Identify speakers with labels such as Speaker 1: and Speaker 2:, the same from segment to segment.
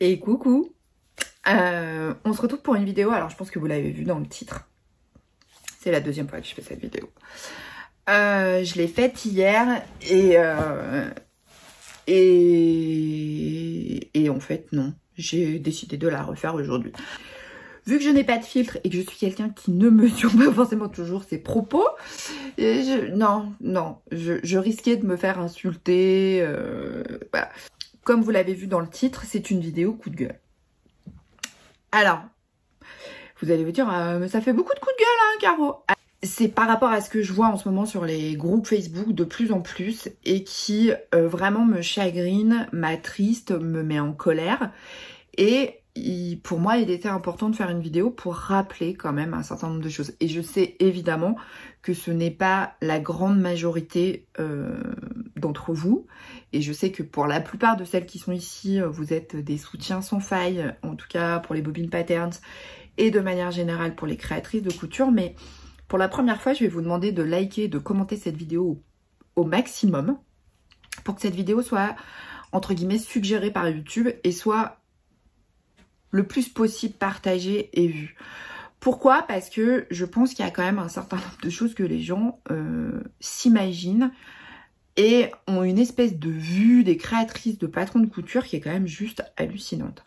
Speaker 1: Et coucou, on se retrouve pour une vidéo. Alors je pense que vous l'avez vu dans le titre. C'est la deuxième fois que je fais cette vidéo. Je l'ai faite hier et en fait non, j'ai décidé de la refaire aujourd'hui. Vu que je n'ai pas de filtre et que je suis quelqu'un qui ne mesure pas forcément toujours ses propos, je risquais de me faire insulter. Voilà. Comme vous l'avez vu dans le titre, c'est une vidéo coup de gueule. Alors, vous allez vous dire, mais ça fait beaucoup de coups de gueule, hein, Caro. C'est par rapport à ce que je vois en ce moment sur les groupes Facebook de plus en plus et qui vraiment me chagrine, m'attriste, me met en colère. Et pour moi, il était important de faire une vidéo pour rappeler quand même un certain nombre de choses. Et je sais évidemment que ce n'est pas la grande majorité d'entre vous. Et je sais que pour la plupart de celles qui sont ici, vous êtes des soutiens sans faille, en tout cas pour les bobines patterns et de manière générale pour les créatrices de couture. Mais pour la première fois, je vais vous demander de liker, de commenter cette vidéo au maximum pour que cette vidéo soit, entre guillemets, suggérée par YouTube et soit le plus possible partagée et vue. Pourquoi? Parce que je pense qu'il y a quand même un certain nombre de choses que les gens s'imaginent et ont une espèce de vue des créatrices de patrons de couture qui est quand même juste hallucinante.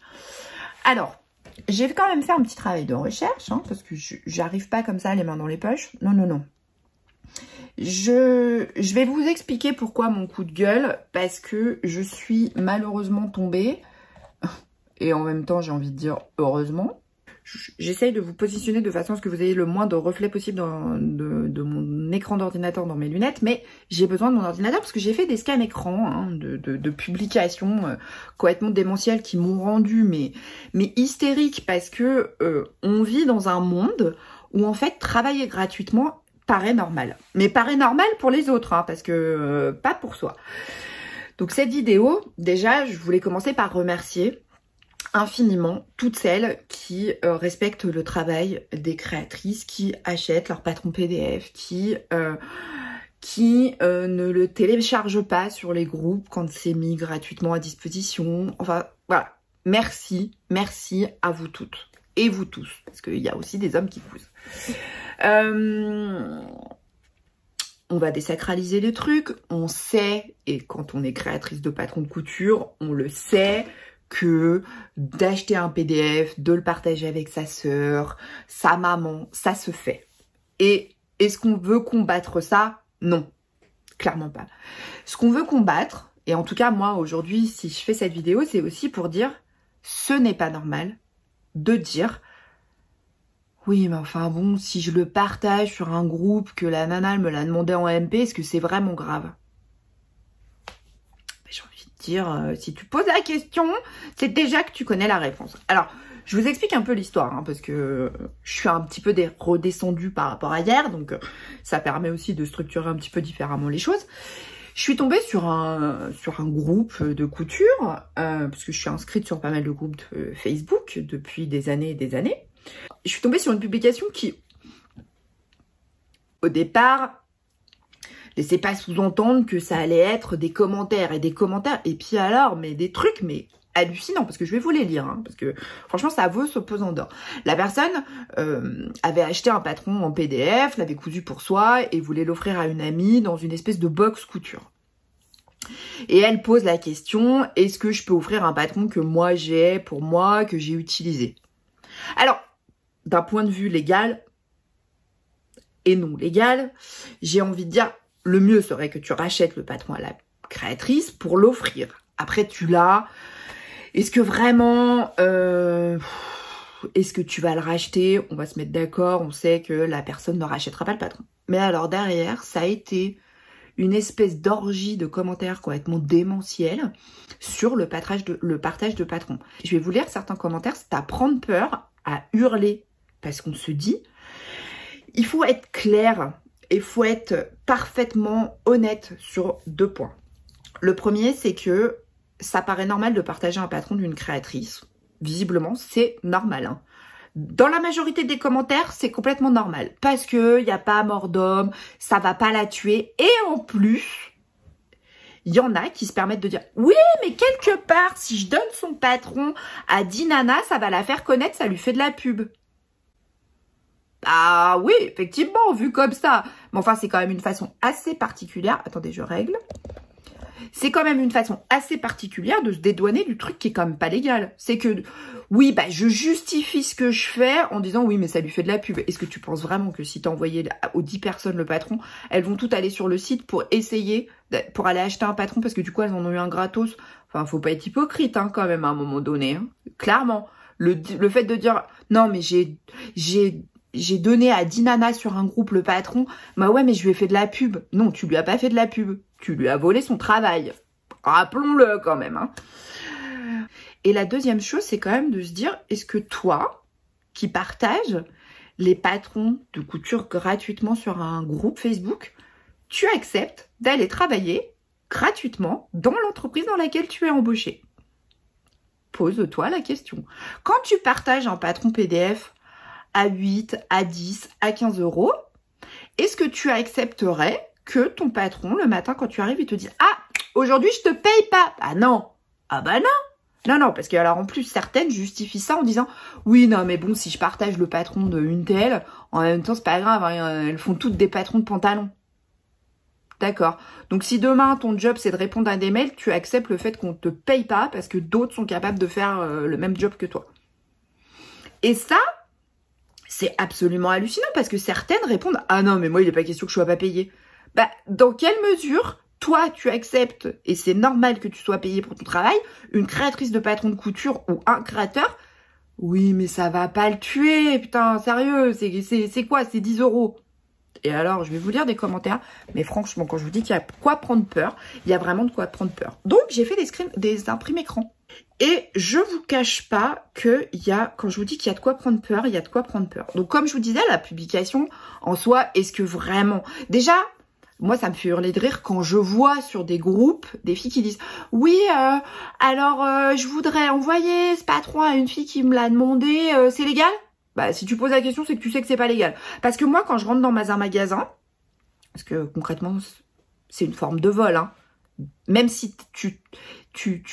Speaker 1: Alors, j'ai quand même fait un petit travail de recherche, hein, parce que j'arrive pas comme ça les mains dans les poches. Non, non, non. Je vais vous expliquer pourquoi mon coup de gueule, parce que je suis malheureusement tombée, et en même temps j'ai envie de dire heureusement. J'essaye de vous positionner de façon à ce que vous ayez le moins de reflets possible de mon écran d'ordinateur dans mes lunettes, mais j'ai besoin de mon ordinateur parce que j'ai fait des scans écran hein, de publications complètement démentielles qui m'ont rendu mais hystérique parce que on vit dans un monde où en fait travailler gratuitement paraît normal. Mais paraît normal pour les autres, hein, parce que pas pour soi. Donc cette vidéo, déjà je voulais commencer par remercier infiniment toutes celles qui respectent le travail des créatrices, qui achètent leur patron PDF, qui ne le téléchargent pas sur les groupes quand c'est mis gratuitement à disposition. Enfin, voilà. Merci, merci à vous toutes. Et vous tous, parce qu'il y a aussi des hommes qui poussent. On va désacraliser les trucs. On sait, et quand on est créatrice de patron de couture, on le sait, que d'acheter un PDF, de le partager avec sa sœur, sa maman, ça se fait. Et est-ce qu'on veut combattre ça? Non, clairement pas. Ce qu'on veut combattre, et en tout cas moi aujourd'hui si je fais cette vidéo, c'est aussi pour dire ce n'est pas normal de dire oui mais enfin bon, si je le partage sur un groupe que la nana me l'a demandé en MP, est-ce que c'est vraiment grave? J'ai envie de dire, si tu poses la question, c'est déjà que tu connais la réponse. Alors, je vous explique un peu l'histoire, hein, parce que je suis un petit peu redescendue par rapport à hier, donc ça permet aussi de structurer un petit peu différemment les choses. Je suis tombée sur un groupe de couture, parce que je suis inscrite sur pas mal de groupes de Facebook depuis des années et des années. Je suis tombée sur une publication qui, au départ, laissez pas sous-entendre que ça allait être des commentaires et des commentaires. Et puis alors, mais des trucs, mais hallucinants. Parce que je vais vous les lire. Hein, parce que franchement, ça vaut son pesant d'or. La personne avait acheté un patron en PDF, l'avait cousu pour soi et voulait l'offrir à une amie dans une espèce de box couture. Et elle pose la question, est-ce que je peux offrir un patron que moi j'ai pour moi, que j'ai utilisé? Alors, d'un point de vue légal et non légal, j'ai envie de dire, le mieux serait que tu rachètes le patron à la créatrice pour l'offrir. Après, tu l'as. Est-ce que vraiment... est-ce que tu vas le racheter? On va se mettre d'accord. On sait que la personne ne rachètera pas le patron. Mais alors derrière, ça a été une espèce d'orgie de commentaires complètement démentiels sur le partage de patron. Je vais vous lire certains commentaires. C'est à prendre peur, à hurler. Parce qu'on se dit, il faut être clair. Il faut être parfaitement honnête sur deux points. Le premier, c'est que ça paraît normal de partager un patron d'une créatrice. Visiblement, c'est normal. Hein. Dans la majorité des commentaires, c'est complètement normal. Parce qu'il n'y a pas mort d'homme, ça va pas la tuer. Et en plus, il y en a qui se permettent de dire « Oui, mais quelque part, si je donne son patron à 10 nanas, ça va la faire connaître, ça lui fait de la pub. » Ah oui, effectivement, vu comme ça. Mais enfin, c'est quand même une façon assez particulière. Attendez, je règle. C'est quand même une façon assez particulière de se dédouaner du truc qui est quand même pas légal. C'est que, oui, bah, je justifie ce que je fais en disant, oui, mais ça lui fait de la pub. Est-ce que tu penses vraiment que si t'as envoyé aux 10 personnes le patron, elles vont toutes aller sur le site pour essayer, pour aller acheter un patron parce que du coup, elles en ont eu un gratos? Enfin, faut pas être hypocrite, hein, quand même, à un moment donné. Hein. Clairement. Le fait de dire, non, mais j'ai donné à 10 nanas sur un groupe le patron. Bah ouais, mais je lui ai fait de la pub. Non, tu lui as pas fait de la pub. Tu lui as volé son travail. Rappelons-le quand même. Hein. Et la deuxième chose, c'est quand même de se dire, est-ce que toi, qui partages les patrons de couture gratuitement sur un groupe Facebook, tu acceptes d'aller travailler gratuitement dans l'entreprise dans laquelle tu es embauché? Pose-toi la question. Quand tu partages un patron PDF à 8, à 10, à 15 euros, est-ce que tu accepterais que ton patron, le matin, quand tu arrives, il te dit « Ah, aujourd'hui, je te paye pas !» Ah non. Ah bah non. Non, non, parce que alors en plus, certaines justifient ça en disant « Oui, non, mais bon, si je partage le patron de une telle, en même temps, c'est pas grave, hein, elles font toutes des patrons de pantalons. » D'accord. Donc, si demain, ton job, c'est de répondre à des mails, tu acceptes le fait qu'on te paye pas parce que d'autres sont capables de faire le même job que toi. Et ça, c'est absolument hallucinant parce que certaines répondent « Ah non, mais moi, il n'est pas question que je sois pas payée. » Bah, dans quelle mesure, toi, tu acceptes, et c'est normal que tu sois payé pour ton travail, une créatrice de patron de couture ou un créateur? Oui, mais ça va pas le tuer, putain, sérieux, c'est quoi? C'est 10 euros. Et alors, je vais vous lire des commentaires, mais franchement, quand je vous dis qu'il y a de quoi prendre peur, il y a vraiment de quoi prendre peur. Donc, j'ai fait des imprimes écrans. Et je vous cache pas que quand je vous dis qu'il y a de quoi prendre peur, il y a de quoi prendre peur. Donc, comme je vous disais, la publication, en soi, est-ce que vraiment... Déjà, moi, ça me fait hurler de rire quand je vois sur des groupes des filles qui disent « Oui, alors, je voudrais envoyer ce patron à une fille qui me l'a demandé, c'est légal ?» Bah, si tu poses la question, c'est que tu sais que c'est pas légal. Parce que moi, quand je rentre dans un magasin, parce que concrètement, c'est une forme de vol, hein, même si tu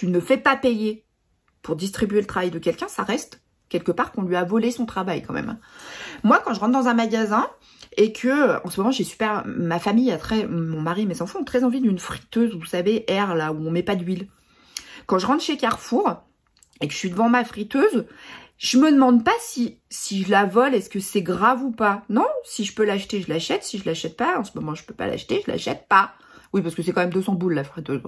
Speaker 1: ne fais pas payer pour distribuer le travail de quelqu'un, ça reste quelque part qu'on lui a volé son travail quand même. Hein. Moi, quand je rentre dans un magasin et que, en ce moment, ma famille mon mari et mes enfants ont très envie d'une friteuse, vous savez, air, là, où on met pas d'huile. Quand je rentre chez Carrefour et que je suis devant ma friteuse, je me demande pas si je la vole, est-ce que c'est grave ou pas. Non, si je peux l'acheter, je l'achète. Si je l'achète pas, en ce moment, je peux pas l'acheter, je l'achète pas. Oui, parce que c'est quand même 200 boules, la friteuse.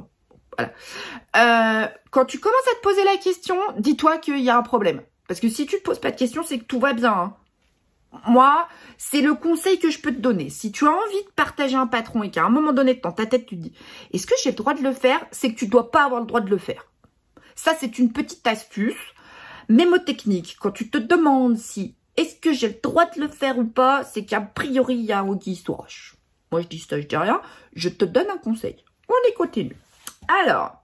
Speaker 1: Voilà. Quand tu commences à te poser la question, dis-toi qu'il y a un problème. Parce que si tu te poses pas de questions, c'est que tout va bien. Hein. Moi, c'est le conseil que je peux te donner. Si tu as envie de partager un patron et qu'à un moment donné, dans ta tête, tu te dis « Est-ce que j'ai le droit de le faire ?» C'est que tu dois pas avoir le droit de le faire. Ça, c'est une petite astuce. Mémotechnique, quand tu te demandes si est-ce que j'ai le droit de le faire ou pas, c'est qu'a priori, il y a un qui se roche. Moi, je dis ça, je dis rien. Je te donne un conseil. On est continue. Alors,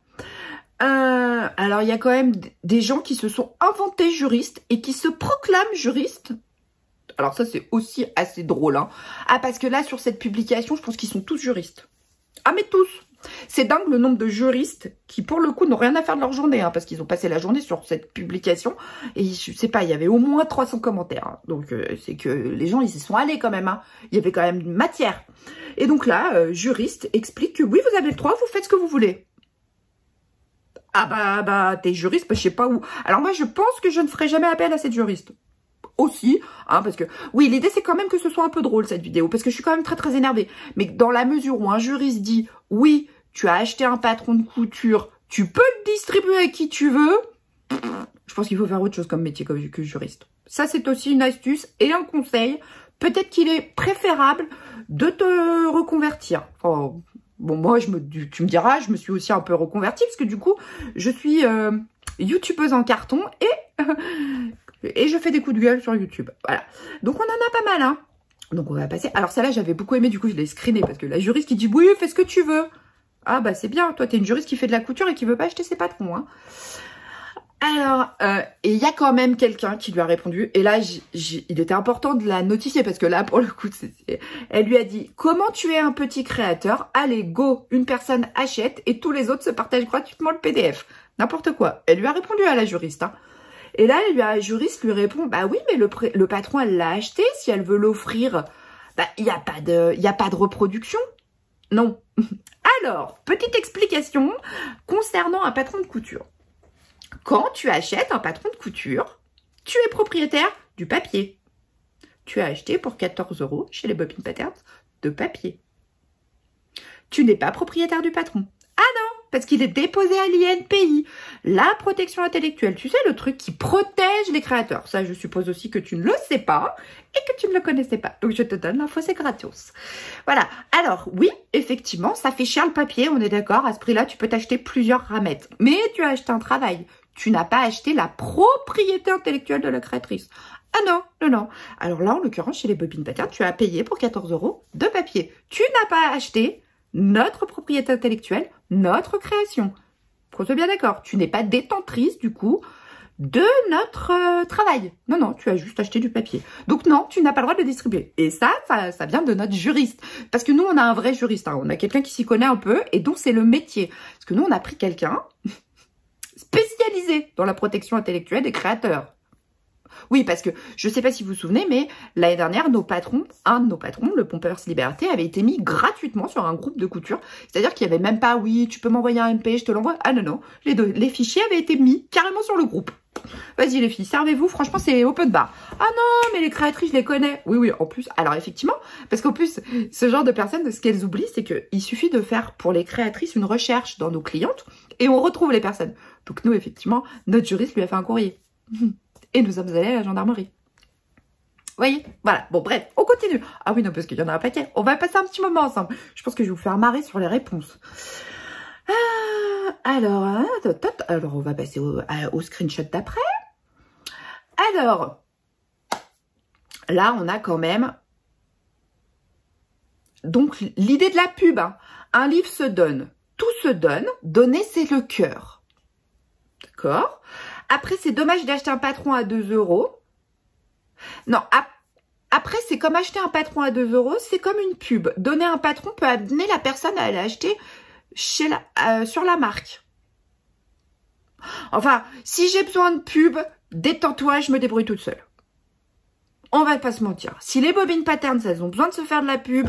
Speaker 1: il y a quand même des gens qui se sont inventés juristes et qui se proclament juristes. Alors ça, c'est aussi assez drôle. Hein. Ah, parce que là, sur cette publication, je pense qu'ils sont tous juristes. Ah, mais tous. C'est dingue le nombre de juristes qui, pour le coup, n'ont rien à faire de leur journée. Hein, parce qu'ils ont passé la journée sur cette publication. Et je sais pas, il y avait au moins 300 commentaires. Hein. Donc, c'est que les gens, ils y sont allés quand même. Hein. Il y avait quand même une matière. Et donc là, juriste explique que oui, vous avez le droit, vous faites ce que vous voulez. Ah bah, t'es juriste, bah, je sais pas où. Alors moi, je pense que je ne ferai jamais appel à cette juriste. Aussi, hein, parce que, oui, l'idée, c'est quand même que ce soit un peu drôle, cette vidéo, parce que je suis quand même très, très énervée. Mais dans la mesure où un juriste dit, oui, tu as acheté un patron de couture, tu peux le distribuer à qui tu veux, je pense qu'il faut faire autre chose comme métier que juriste. Ça, c'est aussi une astuce et un conseil. Peut-être qu'il est préférable de te reconvertir. Enfin, bon, moi, tu me diras, je me suis aussi un peu reconvertie, parce que du coup, je suis youtubeuse en carton et je fais des coups de gueule sur YouTube. Voilà. Donc, on en a pas mal, hein. Donc, on va passer. Alors, celle-là, j'avais beaucoup aimé. Du coup, je l'ai screenée parce que la juriste qui dit « Oui, fais ce que tu veux. » Ah, bah, c'est bien. Toi, t'es une juriste qui fait de la couture et qui veut pas acheter ses patrons, hein. Alors, et il y a quand même quelqu'un qui lui a répondu. Et là, il était important de la notifier parce que là, pour le coup, elle lui a dit « Comment tu es un petit créateur? Allez, go, une personne achète et tous les autres se partagent gratuitement le PDF. » N'importe quoi. Elle lui a répondu à la juriste. Hein. Et là, la juriste lui répond « Bah oui, mais le patron, elle l'a acheté. Si elle veut l'offrir, bah, il n'y a pas de reproduction. » Non. Alors, petite explication concernant un patron de couture. Quand tu achètes un patron de couture, tu es propriétaire du papier. Tu as acheté pour 14 € chez les Bobbin Patterns de papier. Tu n'es pas propriétaire du patron. Ah non, parce qu'il est déposé à l'INPI, la protection intellectuelle. Tu sais, le truc qui protège les créateurs. Ça, je suppose aussi que tu ne le sais pas et que tu ne le connaissais pas. Donc, je te donne l'info, c'est gratos. Voilà. Alors, oui, effectivement, ça fait cher le papier, on est d'accord. À ce prix-là, tu peux t'acheter plusieurs ramettes. Mais tu as acheté un travail. Tu n'as pas acheté la propriété intellectuelle de la créatrice. Ah non, non, non. Alors là, en l'occurrence, chez les Bobbin Patterns, tu as payé pour 14 € de papier. Tu n'as pas acheté notre propriété intellectuelle, notre création. Qu'on soit bien d'accord. Tu n'es pas détentrice, du coup, de notre travail. Non, non, tu as juste acheté du papier. Donc non, tu n'as pas le droit de le distribuer. Et ça vient de notre juriste. Parce que nous, on a un vrai juriste. Hein. On a quelqu'un qui s'y connaît un peu et dont c'est le métier. Parce que nous, on a pris quelqu'un spécialisé dans la protection intellectuelle des créateurs. Oui, parce que je ne sais pas si vous vous souvenez, mais l'année dernière, un de nos patrons, le Pompeurs Liberté, avait été mis gratuitement sur un groupe de couture. C'est-à-dire qu'il n'y avait même pas, oui, tu peux m'envoyer un MP, je te l'envoie. Ah non, non, les fichiers avaient été mis carrément sur le groupe. Vas-y les filles, servez-vous, franchement c'est open bar. Ah non, mais les créatrices, je les connais. Oui, oui, en plus, alors effectivement, parce qu'en plus, ce genre de personnes, ce qu'elles oublient, c'est qu'il suffit de faire pour les créatrices une recherche dans nos clientes et on retrouve les personnes. Donc nous, effectivement, notre juriste lui a fait un courrier. Et nous sommes allés à la gendarmerie. Vous voyez? Voilà. Bon, bref, on continue. Ah oui, non, parce qu'il y en a un paquet. On va passer un petit moment ensemble. Je pense que je vais vous faire marrer sur les réponses. Alors, on va passer au screenshot d'après. Alors, là, on a quand même... Donc, l'idée de la pub. Hein. Un livre se donne. Tout se donne. Donner, c'est le cœur. D'accord? Après, c'est dommage d'acheter un patron à 2 €. Non, après, c'est comme acheter un patron à 2 €. C'est comme une pub. Donner un patron peut amener la personne à aller acheter sur la marque. Enfin, si j'ai besoin de pub, détends-toi, je me débrouille toute seule. On va pas se mentir. Si les Bobbin Patterns, elles ont besoin de se faire de la pub,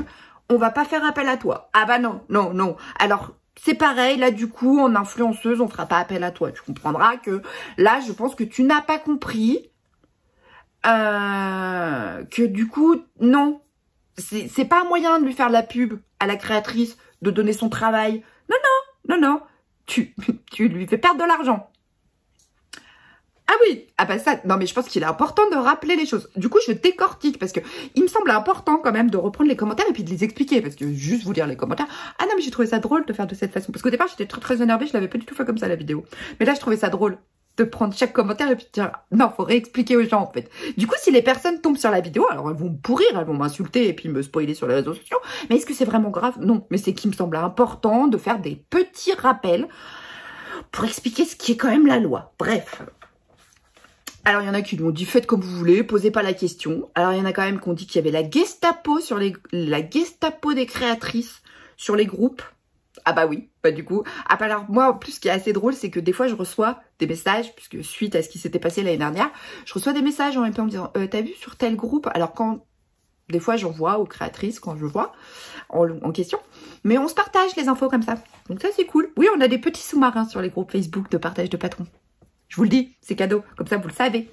Speaker 1: on va pas faire appel à toi. Ah bah non, non, non. Alors... c'est pareil, là du coup, en influenceuse, on fera pas appel à toi. Tu comprendras que là, je pense que tu n'as pas compris que du coup, non. C'est pas un moyen de lui faire de la pub à la créatrice, de donner son travail. Non, non, non, non. Tu lui fais perdre de l'argent. Ah oui, ah bah ça, non mais je pense qu'il est important de rappeler les choses. Du coup, je décortique parce que il me semble important quand même de reprendre les commentaires et puis de les expliquer. Parce que juste vous lire les commentaires, ah non mais j'ai trouvé ça drôle de faire de cette façon. Parce qu'au départ, j'étais très énervée, je l'avais pas du tout fait comme ça la vidéo. Mais là, je trouvais ça drôle de prendre chaque commentaire et puis de dire, non, faut réexpliquer aux gens en fait. Du coup, si les personnes tombent sur la vidéo, alors elles vont me pourrir, elles vont m'insulter et puis me spoiler sur les réseaux sociaux. Mais est-ce que c'est vraiment grave? Non, mais c'est qu'il me semble important de faire des petits rappels pour expliquer ce qui est quand même la loi. Bref. Alors, il y en a qui lui ont dit, faites comme vous voulez, posez pas la question. Alors, il y en a quand même qui ont dit qu'il y avait la Gestapo la Gestapo des créatrices sur les groupes. Ah bah oui, bah du coup. Ah bah alors, moi, en plus, ce qui est assez drôle, c'est que des fois, je reçois des messages, puisque suite à ce qui s'était passé l'année dernière, je reçois des messages en MP en me disant, t'as vu sur tel groupe? Alors, quand, des fois, j'envoie aux créatrices, quand je vois, en question. Mais on se partage les infos comme ça. Donc ça, c'est cool. Oui, on a des petits sous-marins sur les groupes Facebook de partage de patrons. Je vous le dis, c'est cadeau. Comme ça, vous le savez.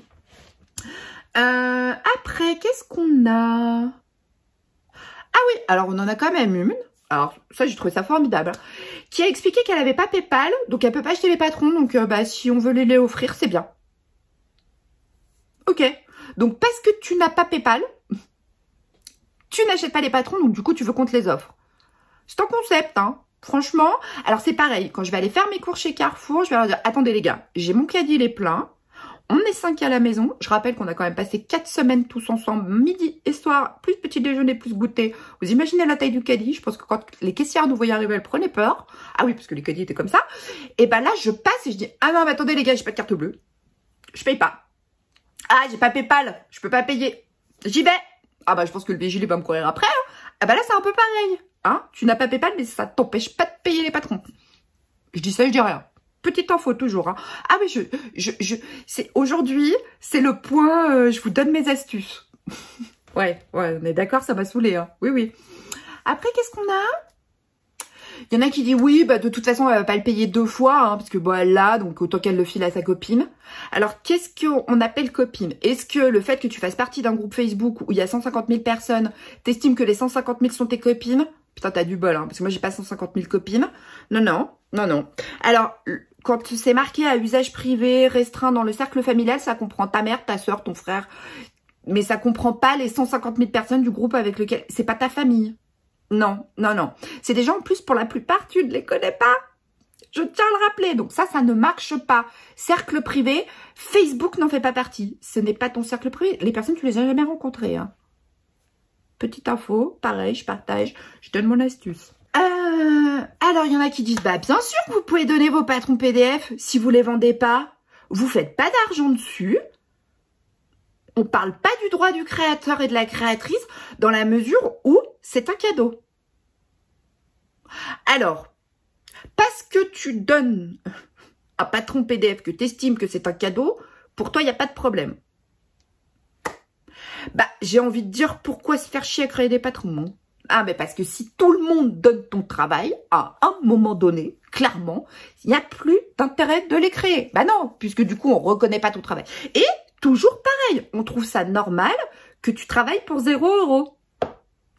Speaker 1: Après, qu'est-ce qu'on a? Ah oui, alors on en a quand même une. Alors ça, j'ai trouvé ça formidable. Qui a expliqué qu'elle n'avait pas PayPal. Donc, elle peut pas acheter les patrons. Donc, bah, si on veut les offrir, c'est bien. Ok. Donc, parce que tu n'as pas PayPal, tu n'achètes pas les patrons. Donc, du coup, tu veux qu'on te les offre. C'est un concept, hein. Franchement, alors c'est pareil, quand je vais aller faire mes cours chez Carrefour, je vais leur dire, attendez les gars, j'ai mon caddie, il est plein, on est 5 à la maison, je rappelle qu'on a quand même passé 4 semaines tous ensemble, midi et soir, plus petit déjeuner, plus goûter, vous imaginez la taille du caddie, je pense que quand les caissières nous voyaient arriver, elles prenaient peur, ah oui, parce que les caddies étaient comme ça, et ben là, je passe et je dis, ah non, mais attendez les gars, j'ai pas de carte bleue, je paye pas. Ah, j'ai pas PayPal, je peux pas payer. J'y vais. Ah bah je pense que le vigile va me courir après. Hein. Ah bah là c'est un peu pareil. Hein, tu n'as pas PayPal, mais ça t'empêche pas de payer les patrons. Je dis ça, je dis rien. Petite info toujours. Hein. Ah oui, c'est aujourd'hui, c'est le point. Je vous donne mes astuces. ouais, on est d'accord, ça m'a saoulé. Hein. Oui, oui. Après, qu'est-ce qu'on a? Il y en a qui disent oui, bah de toute façon, elle va pas le payer 2 fois, hein, parce que bon, elle l'a, donc autant qu'elle le file à sa copine. Alors, qu'est-ce qu'on appelle copine? Est-ce que le fait que tu fasses partie d'un groupe Facebook où il y a 150 000 personnes, t'estimes que les 150 000 sont tes copines? Putain, t'as du bol, hein, parce que moi, j'ai pas 150 000 copines. Non. Alors, quand c'est marqué à usage privé, restreint dans le cercle familial, ça comprend ta mère, ta soeur, ton frère. Mais ça comprend pas les 150 000 personnes du groupe avec lequel... C'est pas ta famille. Non. C'est des gens, en plus, pour la plupart, tu ne les connais pas. Je tiens à le rappeler. Donc ça ne marche pas. Cercle privé, Facebook n'en fait pas partie. Ce n'est pas ton cercle privé. Les personnes, tu les as jamais rencontrées. Hein. Petite info, pareil, je partage, je donne mon astuce. Alors, il y en a qui disent, bah bien sûr que vous pouvez donner vos patrons PDF si vous les vendez pas. Vous faites pas d'argent dessus. On parle pas du droit du créateur et de la créatrice dans la mesure où c'est un cadeau. Alors, parce que tu donnes un patron PDF que tu estimes que c'est un cadeau, pour toi, il n'y a pas de problème. Bah, j'ai envie de dire, pourquoi se faire chier à créer des patrons, hein? Ah, mais parce que si tout le monde donne ton travail, à un moment donné, clairement, il n'y a plus d'intérêt de les créer. Bah non, puisque du coup, on ne reconnaît pas ton travail. Et toujours pareil, on trouve ça normal que tu travailles pour 0 €.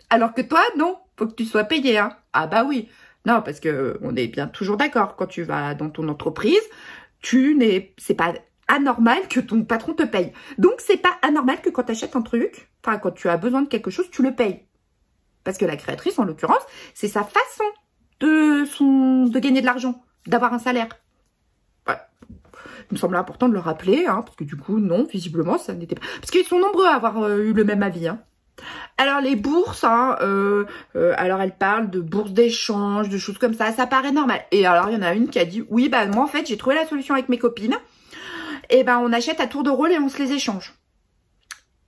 Speaker 1: Alors que toi, non, faut que tu sois payé. Hein. Ah bah oui, non, parce que on est bien toujours d'accord. Quand tu vas dans ton entreprise, c'est pas anormal que ton patron te paye. Donc, c'est pas anormal que quand tu achètes un truc, enfin, quand tu as besoin de quelque chose, tu le payes. Parce que la créatrice, en l'occurrence, c'est sa façon de gagner de l'argent, d'avoir un salaire. Ouais. Il me semble important de le rappeler, hein, parce que du coup, non, visiblement, ça n'était pas... Parce qu'ils sont nombreux à avoir eu le même avis. Hein. Alors, les bourses, hein, alors elle parle de bourses d'échange, de choses comme ça paraît normal. Et alors, il y en a une qui a dit, oui, bah moi, en fait, j'ai trouvé la solution avec mes copines. Et ben, on achète à tour de rôle et on se les échange.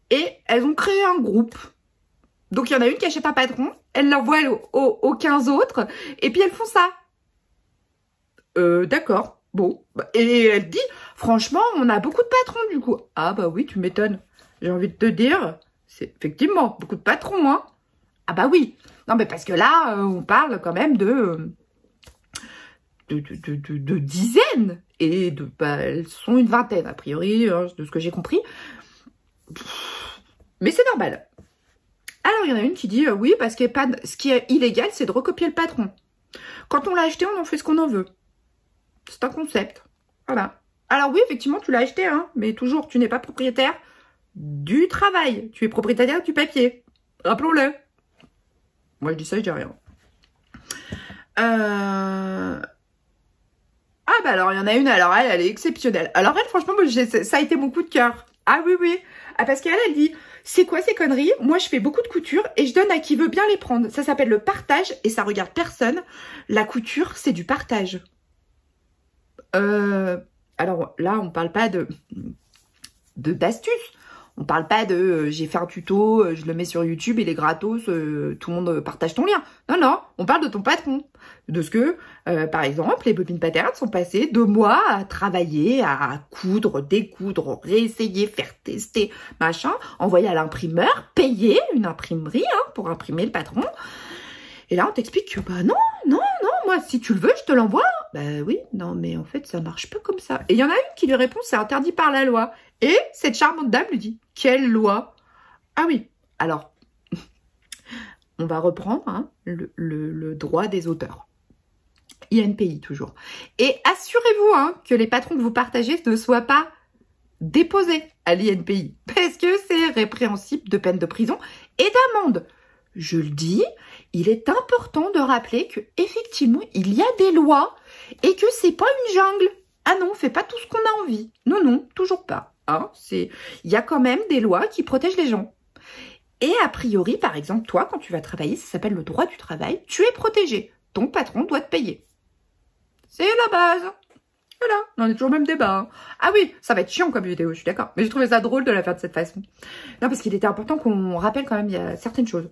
Speaker 1: Et elles ont créé un groupe. Donc, il y en a une qui achète un patron, elle l'envoie aux 15 autres, et puis elles font ça. D'accord, bon. Et elle dit, franchement, on a beaucoup de patrons, du coup. Ah bah oui, tu m'étonnes. J'ai envie de te dire, c'est effectivement beaucoup de patrons, hein. Ah bah oui. Non, mais parce que là, on parle quand même de dizaines. Et elles sont une vingtaine, a priori, hein, de ce que j'ai compris. Mais c'est normal. Alors, il y en a une qui dit, oui, parce que ce qui est illégal, c'est de recopier le patron. Quand on l'a acheté, on en fait ce qu'on en veut. C'est un concept. Voilà. Alors oui, effectivement, tu l'as acheté, hein, mais toujours, tu n'es pas propriétaire du travail. Tu es propriétaire du papier. Rappelons-le. Moi, je dis ça, je dis rien. Ah bah alors, il y en a une, alors elle est exceptionnelle. Alors elle, franchement, moi, ça a été mon coup de cœur. Ah oui, oui. Ah, parce qu'elle, elle dit... C'est quoi ces conneries? Moi, je fais beaucoup de couture et je donne à qui veut bien les prendre. Ça s'appelle le partage et ça regarde personne. La couture, c'est du partage. Alors là, on parle pas d'astuces. On parle pas de j'ai fait un tuto, je le mets sur YouTube, il est gratos, tout le monde partage ton lien. Non, on parle de ton patron. De ce que, par exemple, les bobines patterns sont passées 2 mois à travailler, à coudre, découdre, réessayer, faire tester, machin, envoyer à l'imprimeur, payer une imprimerie hein, pour imprimer le patron. Et là, on t'explique que, bah non, moi, si tu le veux, je te l'envoie. Bah oui, non, mais en fait, ça marche pas comme ça. Et il y en a une qui lui répond, c'est interdit par la loi. Et cette charmante dame lui dit, quelle loi? Ah oui, alors, on va reprendre hein, le droit des auteurs. INPI toujours. Et assurez-vous hein, que les patrons que vous partagez ne soient pas déposés à l'INPI. Parce que c'est répréhensible de peine de prison et d'amende. Je le dis, il est important de rappeler que effectivement il y a des lois et que c'est pas une jungle. Ah non, on fait pas tout ce qu'on a envie. Non, toujours pas. Hein, il y a quand même des lois qui protègent les gens. Et a priori, par exemple, toi, quand tu vas travailler, ça s'appelle le droit du travail, tu es protégé. Ton patron doit te payer. C'est la base. Voilà, on est toujours au même débat. Hein. Ah oui, ça va être chiant comme vidéo, je suis d'accord. Mais j'ai trouvé ça drôle de la faire de cette façon. Non, parce qu'il était important qu'on rappelle quand même, il y a certaines choses.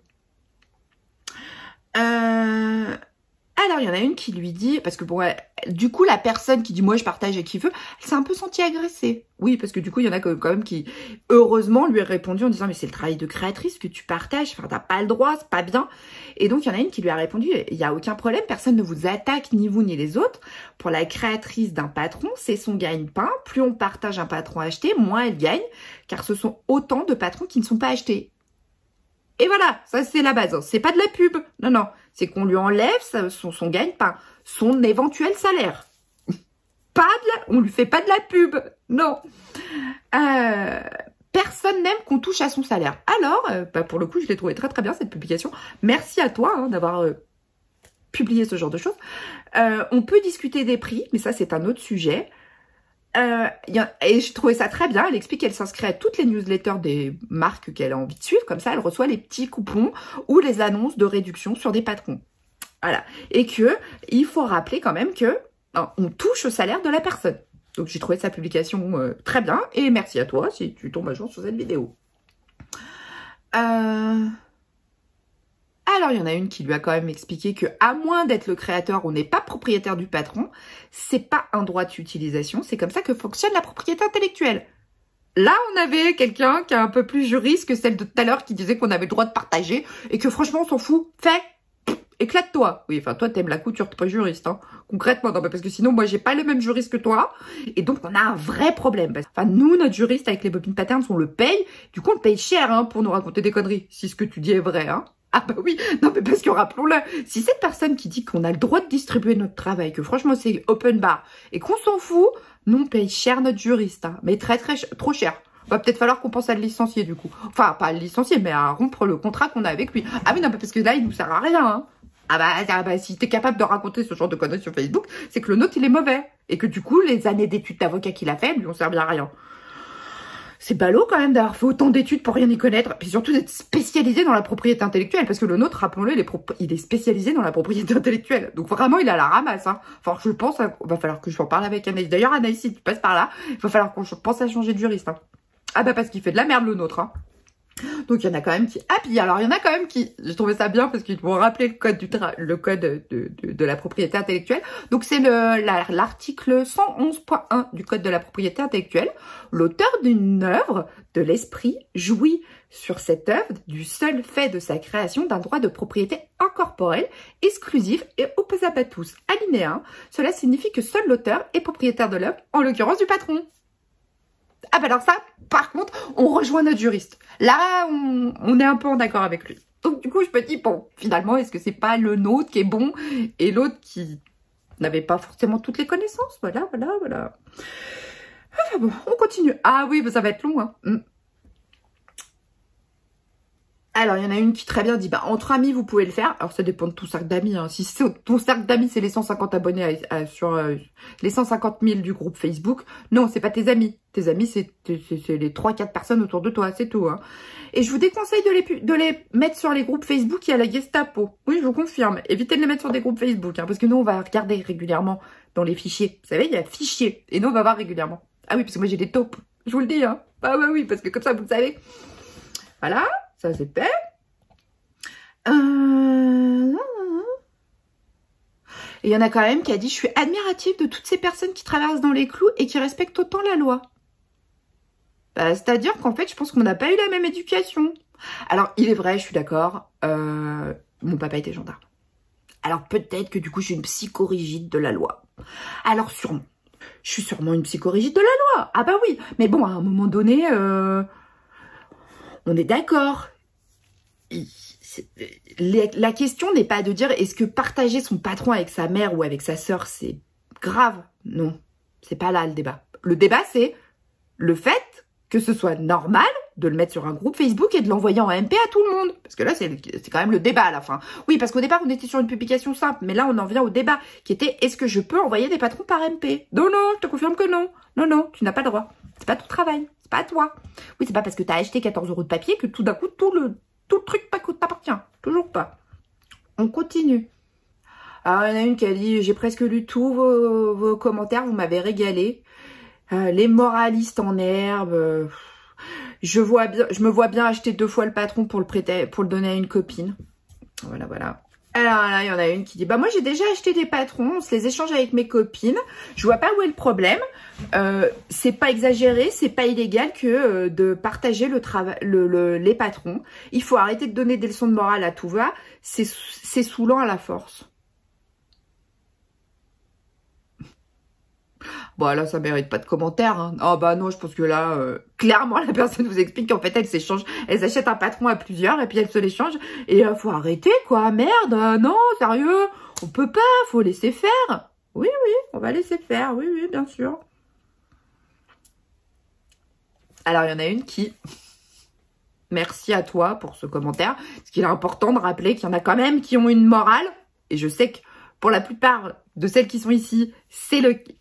Speaker 1: Alors, il y en a une qui lui dit, parce que bon, du coup, la personne qui dit, moi, je partage et qui veut, elle s'est un peu sentie agressée. Oui, parce que du coup, il y en a quand même qui, heureusement, lui a répondu en disant, mais c'est le travail de créatrice que tu partages, enfin, t'as pas le droit, c'est pas bien. Et donc, il y en a une qui lui a répondu, il n'y a aucun problème, personne ne vous attaque, ni vous, ni les autres. Pour la créatrice d'un patron, c'est son gagne-pain. Plus on partage un patron acheté, moins elle gagne, car ce sont autant de patrons qui ne sont pas achetés. Et voilà, ça c'est la base. C'est pas de la pub. Non, non. C'est qu'on lui enlève son gagne-pain, son éventuel salaire. On lui fait pas de la pub. Non. Personne n'aime qu'on touche à son salaire. Alors, pour le coup, je l'ai trouvé très très bien cette publication. Merci à toi hein, d'avoir publié ce genre de choses. On peut discuter des prix, mais ça c'est un autre sujet. Et je trouvais ça très bien. Elle explique qu'elle s'inscrit à toutes les newsletters des marques qu'elle a envie de suivre. Comme ça, elle reçoit les petits coupons ou les annonces de réduction sur des patrons. Voilà. Et que il faut rappeler quand même que on touche au salaire de la personne. Donc, j'ai trouvé sa publication très bien. Et merci à toi si tu tombes à jour sur cette vidéo. Alors, il y en a une qui lui a quand même expliqué que, à moins d'être le créateur, on n'est pas propriétaire du patron. C'est pas un droit d'utilisation. C'est comme ça que fonctionne la propriété intellectuelle. Là, on avait quelqu'un qui est un peu plus juriste que celle de tout à l'heure qui disait qu'on avait le droit de partager et que franchement, on s'en fout. Fais, éclate-toi. Oui, enfin, toi, t'aimes la couture, t'es pas juriste, hein. Concrètement, non, parce que sinon, moi, j'ai pas les mêmes juristes que toi. Et donc, on a un vrai problème. Enfin, nous, notre juriste avec les bobines patterns, on le paye. Du coup, on le paye cher, hein, pour nous raconter des conneries. Si ce que tu dis est vrai, hein. Ah bah oui, non mais parce que rappelons-le, si cette personne qui dit qu'on a le droit de distribuer notre travail, que franchement c'est open bar, et qu'on s'en fout, nous on paye cher notre juriste, hein, mais trop cher. Va peut-être falloir qu'on pense à le licencier du coup. Enfin, pas à le licencier, mais à rompre le contrat qu'on a avec lui. Ah oui, non, parce que là, il nous sert à rien, hein. Ah bah si t'es capable de raconter ce genre de conneries sur Facebook, c'est que le nôtre il est mauvais. Et que du coup, les années d'études d'avocat qu'il a fait, lui on sert bien à rien. C'est ballot quand même d'avoir fait autant d'études pour rien y connaître. Puis surtout d'être spécialisé dans la propriété intellectuelle. Parce que le nôtre, rappelons-le, il est spécialisé dans la propriété intellectuelle. Donc vraiment, il a la ramasse. Hein. Enfin, je pense, va falloir que je en parle avec Anaïs. D'ailleurs, Anaïs, si tu passes par là, il va falloir qu'on pense à changer de juriste. Hein. Ah bah parce qu'il fait de la merde le nôtre. Hein. Donc il y en a quand même qui... Ah puis alors il y en a quand même qui... J'ai trouvé ça bien parce qu'ils vont rappeler le code de la propriété intellectuelle. Donc c'est l'article 111.1 du code de la propriété intellectuelle. L'auteur d'une œuvre de l'esprit jouit sur cette œuvre du seul fait de sa création d'un droit de propriété incorporel, exclusif et opposable à tous. Alinéa 1. Cela signifie que seul l'auteur est propriétaire de l'œuvre, en l'occurrence du patron. Ah bah alors ça, par contre, on rejoint notre juriste. Là, on est un peu en accord avec lui. Donc du coup, je me dis, bon, finalement, est-ce que c'est pas le nôtre qui est bon et l'autre qui n'avait pas forcément toutes les connaissances? Voilà. Ah bon, on continue. Ah oui, bah, ça va être long, hein. Alors, il y en a une qui très bien dit, bah, entre amis, vous pouvez le faire. Alors, ça dépend de ton cercle d'amis. Hein. Si ton cercle d'amis, c'est les 150 abonnés sur les 150 000 du groupe Facebook, non, c'est pas tes amis. Tes amis, c'est les 3-4 personnes autour de toi, c'est tout. Hein. Et je vous déconseille de les mettre sur les groupes Facebook. Il y a la Gestapo. Oui, je vous confirme. Évitez de les mettre sur des groupes Facebook. Hein, parce que nous, on va regarder régulièrement dans les fichiers. Vous savez, il y a fichiers. Et nous, on va voir régulièrement. Ah oui, parce que moi, j'ai des taupes. Je vous le dis. Hein. Ah bah oui, parce que comme ça, vous le savez. Voilà. Ça, c'est fait. Et il y en a quand même qui a dit « Je suis admirative de toutes ces personnes qui traversent dans les clous et qui respectent autant la loi. » C'est-à-dire qu'en fait, je pense qu'on n'a pas eu la même éducation. Alors, il est vrai, je suis d'accord, mon papa était gendarme. Alors, peut-être que du coup, je suis une psychorigide de la loi. Alors, sûrement. Je suis sûrement une psychorigide de la loi. Ah bah oui. Mais bon, à un moment donné... on est d'accord. La question n'est pas de dire est-ce que partager son patron avec sa mère ou avec sa sœur, c'est grave. Non, c'est pas là le débat. Le débat, c'est le fait que ce soit normal de le mettre sur un groupe Facebook et de l'envoyer en MP à tout le monde. Parce que là, c'est quand même le débat à la fin. Oui, parce qu'au départ, on était sur une publication simple. Mais là, on en vient au débat qui était est-ce que je peux envoyer des patrons par MP? Non, je te confirme que non. Non, tu n'as pas le droit. C'est pas ton travail. C'est pas à toi. Oui, c'est pas parce que tu as acheté 14 € de papier que tout d'un coup, tout le truc t'appartient. Toujours pas. On continue. Alors, il y en a une qui a dit, j'ai presque lu tous vos commentaires, vous m'avez régalé. Les moralistes en herbe. Je me vois bien acheter 2 fois le patron pour le prêter, pour le donner à une copine. Voilà, voilà. Alors là, il y en a une qui dit, bah moi j'ai déjà acheté des patrons, on se les échange avec mes copines. Je vois pas où est le problème. C'est pas exagéré, c'est pas illégal que de partager les patrons. Il faut arrêter de donner des leçons de morale à tout va. C'est saoulant à la force. Bon, là, ça mérite pas de commentaire. Hein. Oh, bah non, je pense que là, clairement, la personne vous explique qu'en fait, elles achètent un patron à plusieurs et puis elles se l'échangent. Et faut arrêter, quoi. Merde, non, sérieux, on peut pas, faut laisser faire. Oui, oui, on va laisser faire. Oui, oui, bien sûr. Alors, il y en a une qui... Merci à toi pour ce commentaire. Parce qu'il est important de rappeler qu'il y en a quand même qui ont une morale. Et je sais que pour la plupart de celles qui sont ici,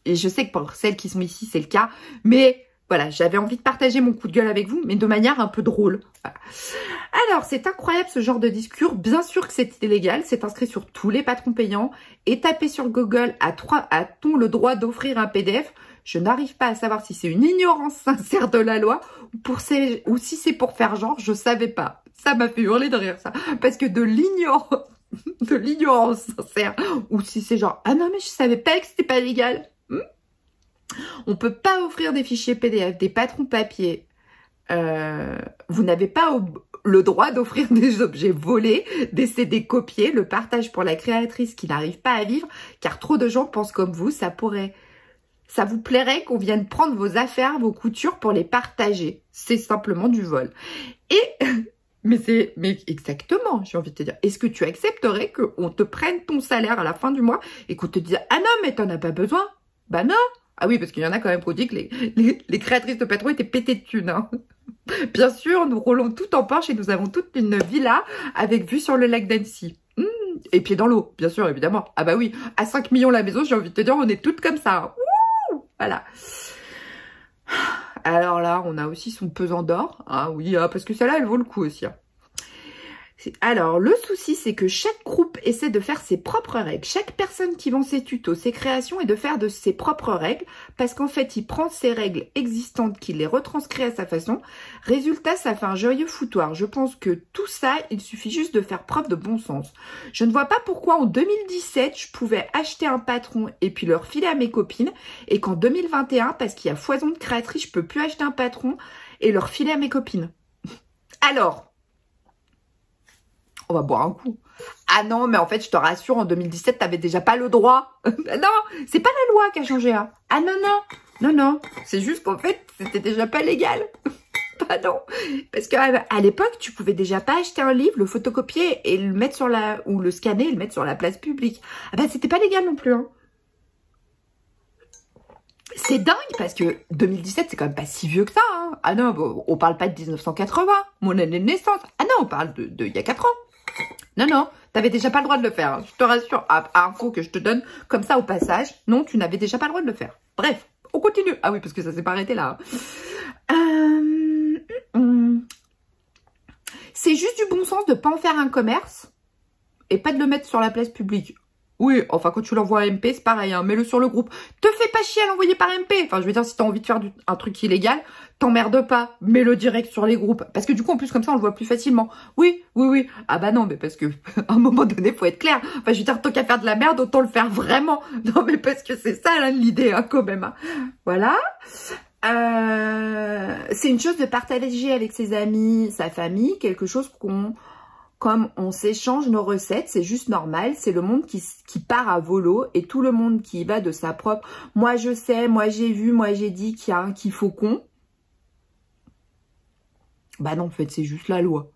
Speaker 1: et je sais que pour celles qui sont ici, c'est le cas. Mais voilà, j'avais envie de partager mon coup de gueule avec vous, mais de manière un peu drôle. Voilà. Alors, c'est incroyable ce genre de discours. Bien sûr que c'est illégal. C'est inscrit sur tous les patrons payants. Et tapé sur Google, a-t-on le droit d'offrir un PDF? Je n'arrive pas à savoir si c'est une ignorance sincère de la loi ou si c'est pour faire genre, je savais pas. Ça m'a fait hurler de rire, ça. Parce que de l'ignorance sincère, ou si c'est genre, ah non mais je savais pas que c'était pas légal. On peut pas offrir des fichiers PDF, des patrons papier. Vous n'avez pas le droit d'offrir des objets volés, des CD copiés, le partage pour la créatrice qui n'arrive pas à vivre, car trop de gens pensent comme vous, ça vous plairait qu'on vienne prendre vos affaires, vos coutures pour les partager. C'est simplement du vol. Et... Mais exactement, j'ai envie de te dire. Est-ce que tu accepterais qu'on te prenne ton salaire à la fin du mois et qu'on te dise « Ah non, mais t'en as pas besoin ?» Bah non. Ah oui, parce qu'il y en a quand même qui ont dit que les créatrices de patrons étaient pétées de thunes. Hein. Bien sûr, nous roulons tout en Porsche et nous avons toute une villa avec vue sur le lac d'Annecy. Et pieds dans l'eau, bien sûr, évidemment. Ah bah oui, à 5 millions la maison, j'ai envie de te dire, on est toutes comme ça. Ouh, voilà. Alors là, on a aussi son pesant d'or. Ah oui, parce que celle-là, elle vaut le coup aussi. Hein. Alors, le souci, c'est que chaque groupe essaie de faire ses propres règles. Chaque personne qui vend ses tutos, ses créations, et de faire de ses propres règles. Parce qu'en fait, il prend ses règles existantes, qu'il les retranscrit à sa façon. Résultat, ça fait un joyeux foutoir. Je pense que tout ça, il suffit juste de faire preuve de bon sens. Je ne vois pas pourquoi en 2017, je pouvais acheter un patron et puis le refiler à mes copines. Et qu'en 2021, parce qu'il y a foison de créatrices, je peux plus acheter un patron et le refiler à mes copines. Alors... On va boire un coup. Ah non, mais en fait, je te rassure, en 2017, t'avais déjà pas le droit. Non, c'est pas la loi qui a changé. Hein. Ah non, non. Non, non. C'est juste qu'en fait, c'était déjà pas légal. Pardon. Parce qu'à l'époque, tu pouvais déjà pas acheter un livre, le photocopier et le mettre sur ou le scanner et le mettre sur la place publique. Ah bah, c'était pas légal non plus. Hein. C'est dingue parce que 2017, c'est quand même pas si vieux que ça. Hein. Ah non, bon, on parle pas de 1980, mon année de naissance. Ah non, on parle de il y a 4 ans. Non, non, t'avais déjà pas le droit de le faire. Hein. Je te rassure, info que je te donne comme ça au passage. Non, tu n'avais déjà pas le droit de le faire. Bref, on continue. Ah oui, parce que ça s'est pas arrêté là. C'est juste du bon sens de pas en faire un commerce et pas de le mettre sur la place publique. Oui, enfin, quand tu l'envoies à MP, c'est pareil, hein, mets-le sur le groupe. Te fais pas chier à l'envoyer par MP. Enfin, je veux dire, si t'as envie de faire un truc illégal, t'emmerdes pas. Mets-le direct sur les groupes. Parce que du coup, en plus, comme ça, on le voit plus facilement. Oui, oui, oui. Ah bah non, mais parce que, à un moment donné, faut être clair. Enfin, je veux dire, tant qu'à faire de la merde, autant le faire vraiment. Non, mais parce que c'est ça, là, l'idée, hein, quand même. Hein. Voilà. C'est une chose de partager avec ses amis, sa famille, quelque chose comme on s'échange nos recettes, c'est juste normal. C'est le monde qui part à volo et tout le monde qui y va de sa propre... Moi, je sais, moi, j'ai vu, moi, j'ai dit qu'il y a un qu'il faut qu'on... Bah non, en fait, c'est juste la loi.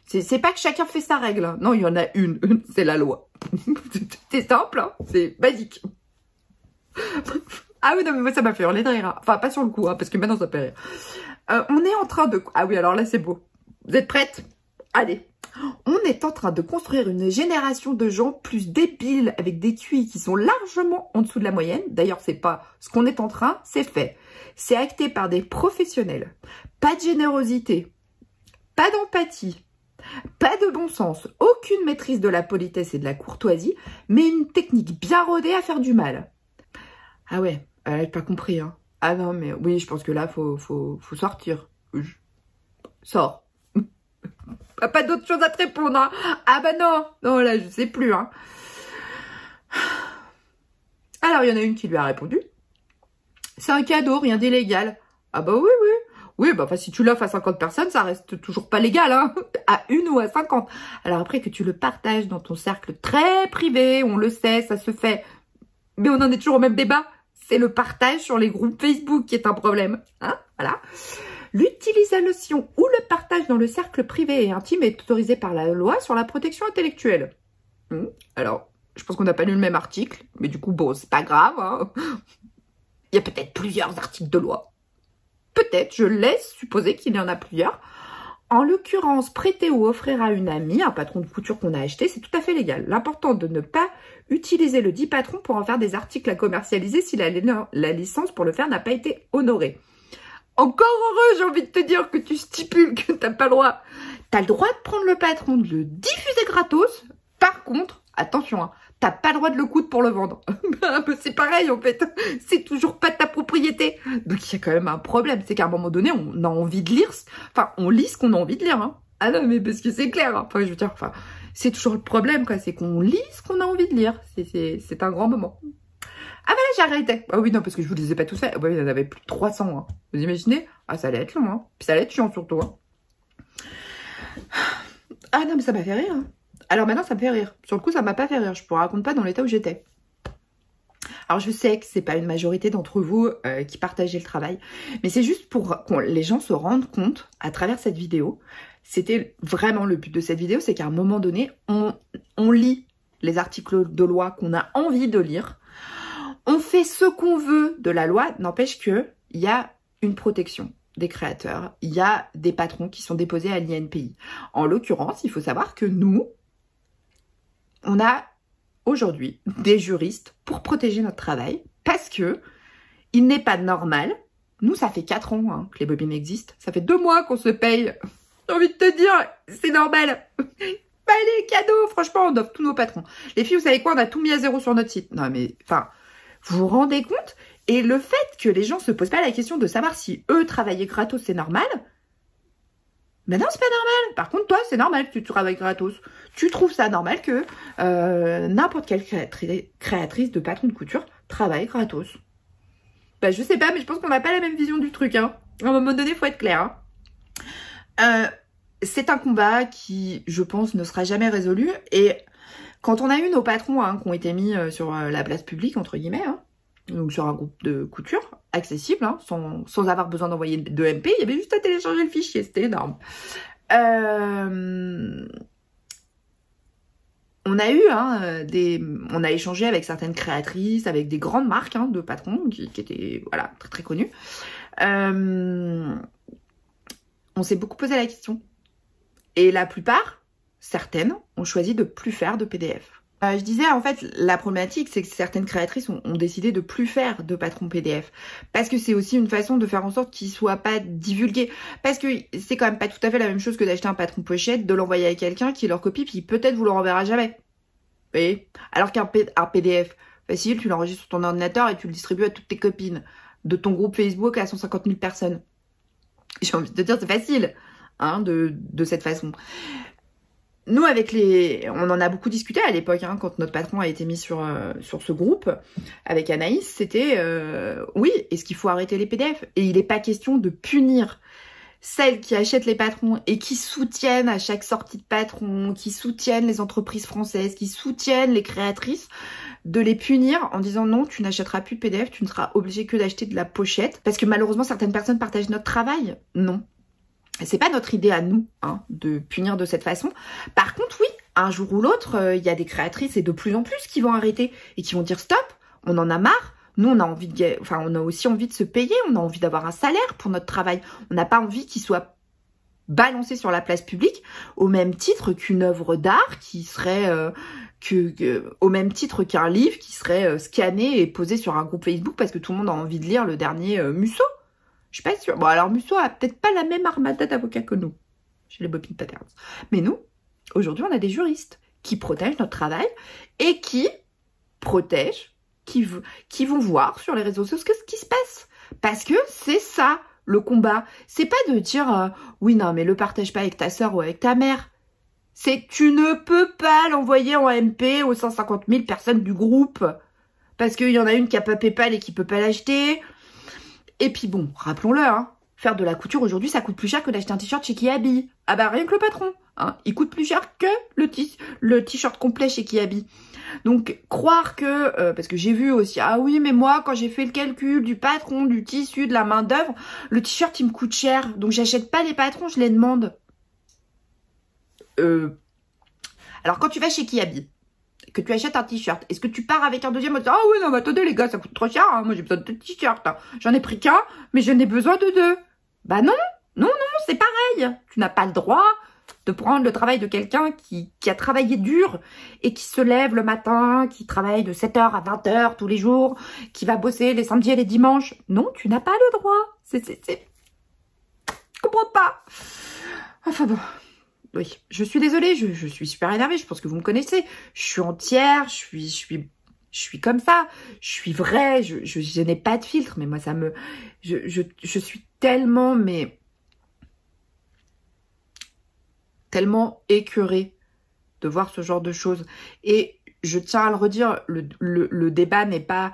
Speaker 1: C'est pas que chacun fait sa règle. Hein. Non, il y en a une c'est la loi. C'est simple, hein, c'est basique. Ah oui, non, mais moi, ça m'a fait hurler de rire. Hein. Enfin, pas sur le coup, hein, parce que maintenant, ça fait rire. On est en train de... Ah oui, alors là, c'est beau. Vous êtes prêtes? Allez. On est en train de construire une génération de gens plus débiles avec des QI qui sont largement en dessous de la moyenne. D'ailleurs, c'est pas ce qu'on est en train, c'est fait. C'est acté par des professionnels. Pas de générosité, pas d'empathie, Pas de bon sens, aucune maîtrise de la politesse et de la courtoisie, mais une technique bien rodée à faire du mal. Ah ouais, j'ai pas compris, hein. Ah non, mais oui, je pense que là, faut sortir. Sors. Pas d'autre chose à te répondre, hein. Ah bah non, non, là, je sais plus, hein. Alors, il y en a une qui lui a répondu. C'est un cadeau, rien d'illégal. Ah bah oui, oui. Oui, bah si tu l'offres à 50 personnes, ça reste toujours pas légal, hein. À 1 ou à 50. Alors après que tu le partages dans ton cercle très privé, on le sait, ça se fait. Mais on en est toujours au même débat. C'est le partage sur les groupes Facebook qui est un problème. Hein, voilà. L'utilisation ou le partage dans le cercle privé et intime est autorisé par la loi sur la protection intellectuelle. Alors, je pense qu'on n'a pas lu le même article, mais du coup, bon, c'est pas grave, hein. Il y a peut-être plusieurs articles de loi. Peut-être, je laisse supposer qu'il y en a plusieurs. En l'occurrence, prêter ou offrir à une amie, un patron de couture qu'on a acheté, c'est tout à fait légal. L'important de ne pas utiliser le dit patron pour en faire des articles à commercialiser si la licence pour le faire n'a pas été honorée. Encore heureux, j'ai envie de te dire que tu stipules que t'as pas le droit. T'as le droit de prendre le patron, de le diffuser gratos. Par contre, attention, hein, t'as pas le droit de le coudre pour le vendre. C'est pareil en fait, c'est toujours pas de ta propriété. Donc il y a quand même un problème, c'est qu'à un moment donné, on a envie de lire, enfin on lit ce qu'on a envie de lire. Hein. Ah non mais parce que c'est clair, hein. Enfin je veux dire, enfin c'est toujours le problème quoi, c'est qu'on lit ce qu'on a envie de lire. C'est un grand moment. Ah voilà, j'ai arrêté. Ah oui non parce que je vous les ai pas tous faits. Ouais, il y en avait plus de 300. Hein. Vous imaginez? Ah ça allait être long, hein. Puis ça allait être chiant surtout. Hein. Ah non mais ça m'a fait rire. Hein. Alors maintenant, ça me fait rire. Sur le coup, ça m'a pas fait rire. Je ne vous raconte pas dans l'état où j'étais. Alors, je sais que c'est pas une majorité d'entre vous qui partagez le travail. Mais c'est juste pour que les gens se rendent compte, à travers cette vidéo, c'était vraiment le but de cette vidéo, c'est qu'à un moment donné, on lit les articles de loi qu'on a envie de lire. On fait ce qu'on veut de la loi. N'empêche qu'il y a une protection des créateurs. Il y a des patrons qui sont déposés à l'INPI. En l'occurrence, il faut savoir que nous, on a aujourd'hui des juristes pour protéger notre travail parce que il n'est pas normal. Nous, ça fait 4 ans hein, que les bobines existent. Ça fait 2 mois qu'on se paye. J'ai envie de te dire, c'est normal. Bah, les cadeaux, franchement, on offre tous nos patrons. Les filles, vous savez quoi? On a tout mis à zéro sur notre site. Non, mais, enfin, vous vous rendez compte? Et le fait que les gens se posent pas la question de savoir si eux, travailler gratos, c'est normal... Mais non, c'est pas normal. Par contre, toi, c'est normal que tu travailles gratos. Tu trouves ça normal que n'importe quelle créatrice de patron de couture travaille gratos. Bah, je sais pas, mais je pense qu'on n'a pas la même vision du truc. Hein. À un moment donné, il faut être clair. Hein. C'est un combat qui, je pense, ne sera jamais résolu. Et quand on a eu nos patrons hein, qui ont été mis sur la place publique, entre guillemets, hein, donc sur un groupe de couture accessible, hein, sans avoir besoin d'envoyer de MP, il y avait juste à télécharger le fichier, c'était énorme. On a eu, hein, on a échangé avec certaines créatrices, avec des grandes marques hein, de patrons qui étaient voilà, très très connues. On s'est beaucoup posé la question. Et la plupart, certaines, ont choisi de plus faire de PDF. Je disais, en fait, la problématique, c'est que certaines créatrices ont décidé de plus faire de patron PDF. Parce que c'est aussi une façon de faire en sorte qu'il soit pas divulgué. Parce que c'est quand même pas tout à fait la même chose que d'acheter un patron pochette, de l'envoyer à quelqu'un qui leur copie, puis peut-être vous le renverra jamais. Vous voyez? Alors qu'un PDF, facile, tu l'enregistres sur ton ordinateur et tu le distribues à toutes tes copines. De ton groupe Facebook à 150 000 personnes. J'ai envie de te dire, c'est facile, hein, de cette façon. Nous, on en a beaucoup discuté à l'époque, hein, quand notre patron a été mis sur ce groupe, avec Anaïs, c'était, oui, est-ce qu'il faut arrêter les PDF? Et il n'est pas question de punir celles qui achètent les patrons et qui soutiennent à chaque sortie de patron, qui soutiennent les entreprises françaises, qui soutiennent les créatrices, de les punir en disant non, tu n'achèteras plus de PDF, tu ne seras obligé que d'acheter de la pochette, parce que malheureusement, certaines personnes partagent notre travail. Non. C'est pas notre idée à nous hein, de punir de cette façon. Par contre, oui, un jour ou l'autre, il y a des créatrices et de plus en plus qui vont arrêter et qui vont dire stop, on en a marre. Nous, on a envie on a aussi envie de se payer, on a envie d'avoir un salaire pour notre travail. On n'a pas envie qu'il soit balancé sur la place publique au même titre qu'une œuvre d'art qui serait au même titre qu'un livre qui serait scanné et posé sur un groupe Facebook parce que tout le monde a envie de lire le dernier Musso. Je suis pas sûre. Bon, alors Musso a peut-être pas la même armada d'avocats que nous. chez les Bobines Patterns. Mais nous, aujourd'hui, on a des juristes qui protègent notre travail et qui protègent, qui vont voir sur les réseaux sociaux ce qui se passe. Parce que c'est ça, le combat. C'est pas de dire oui, non, mais le partage pas avec ta soeur ou avec ta mère. C'est tu ne peux pas l'envoyer en MP aux 150 000 personnes du groupe. Parce qu'il y en a une qui a pas PayPal et qui peut pas l'acheter. Et puis bon, rappelons-le, hein, faire de la couture aujourd'hui, ça coûte plus cher que d'acheter un t-shirt chez Kiabi. Ah bah rien que le patron, hein, il coûte plus cher que le t-shirt complet chez Kiabi. Donc croire que, parce que j'ai vu aussi, ah oui mais moi quand j'ai fait le calcul du patron, du tissu, de la main d'œuvre, le t-shirt il me coûte cher, donc j'achète pas les patrons, je les demande. Alors quand tu vas chez Kiabi, que tu achètes un t-shirt, est-ce que tu pars avec un deuxième en disant, ah oui non mais attendez les gars, ça coûte trop cher, hein, moi j'ai besoin de deux t-shirts, hein. J'en ai pris qu'un, mais je n'ai besoin de deux. Bah non, non, non, c'est pareil, tu n'as pas le droit de prendre le travail de quelqu'un qui a travaillé dur et qui se lève le matin, qui travaille de 7h à 20h tous les jours, qui va bosser les samedis et les dimanches. Non, tu n'as pas le droit. Je comprends pas. Enfin bon. Oui, je suis désolée, je suis super énervée, je pense que vous me connaissez. Je suis entière, je suis comme ça, je suis vraie, je n'ai pas de filtre, mais moi ça me... Je suis tellement, mais... tellement écœurée de voir ce genre de choses. Et je tiens à le redire, le débat n'est pas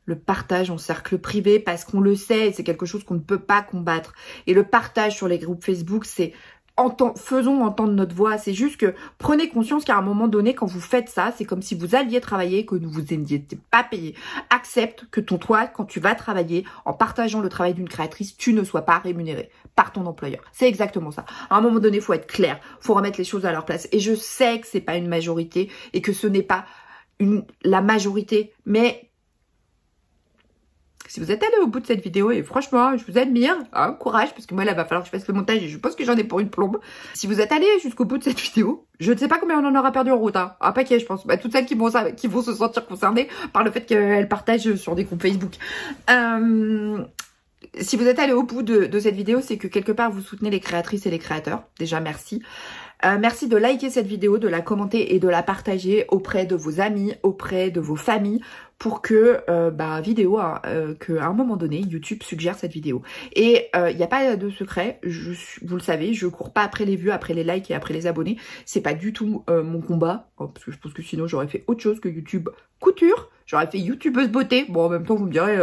Speaker 1: le partage en cercle privé parce qu'on le sait, c'est quelque chose qu'on ne peut pas combattre. Et le partage sur les groupes Facebook, c'est faisons entendre notre voix. C'est juste que prenez conscience qu'à un moment donné, quand vous faites ça, c'est comme si vous alliez travailler, que vous n'étiez pas payé. Accepte que toi, quand tu vas travailler, en partageant le travail d'une créatrice, tu ne sois pas rémunéré par ton employeur. C'est exactement ça. À un moment donné, il faut être clair, il faut remettre les choses à leur place. Et je sais que c'est pas une majorité et que ce n'est pas la majorité, mais... si vous êtes allé au bout de cette vidéo, et franchement, je vous admire, hein, courage, parce que moi, là, il va falloir que je fasse le montage, et je pense que j'en ai pour une plombe. Si vous êtes allé jusqu'au bout de cette vidéo, je ne sais pas combien on en aura perdu en route, hein. Un paquet, je pense. Bah, toutes celles qui vont se sentir concernées par le fait qu'elles partagent sur des groupes Facebook. Si vous êtes allé au bout de cette vidéo, c'est que quelque part, vous soutenez les créatrices et les créateurs. Déjà, merci. Merci de liker cette vidéo, de la commenter et de la partager auprès de vos amis, auprès de vos familles, pour que, qu'à un moment donné, YouTube suggère cette vidéo. Et il n'y a pas de secret, vous le savez, je cours pas après les vues, après les likes et après les abonnés. C'est pas du tout mon combat, parce que je pense que sinon j'aurais fait autre chose que YouTube couture. J'aurais fait youtubeuse beauté. Bon, en même temps, vous me direz,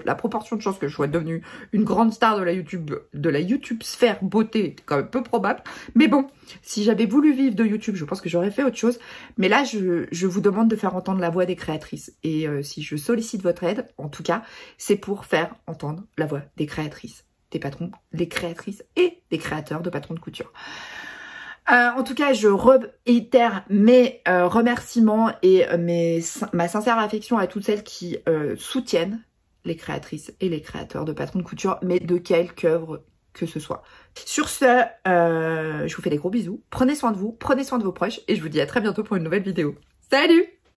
Speaker 1: la proportion de chances que je sois devenue une grande star de la YouTube sphère beauté est quand même peu probable. Mais bon, si j'avais voulu vivre de YouTube, je pense que j'aurais fait autre chose. Mais là, je vous demande de faire entendre la voix des créatrices. Et si je sollicite votre aide, en tout cas, c'est pour faire entendre la voix des créatrices, des patrons, des créatrices et des créateurs de patrons de couture. En tout cas, je réitère mes remerciements et ma sincère affection à toutes celles qui soutiennent les créatrices et les créateurs de patrons de couture, mais de quelque œuvre que ce soit. Sur ce, je vous fais des gros bisous. Prenez soin de vous, prenez soin de vos proches et je vous dis à très bientôt pour une nouvelle vidéo. Salut!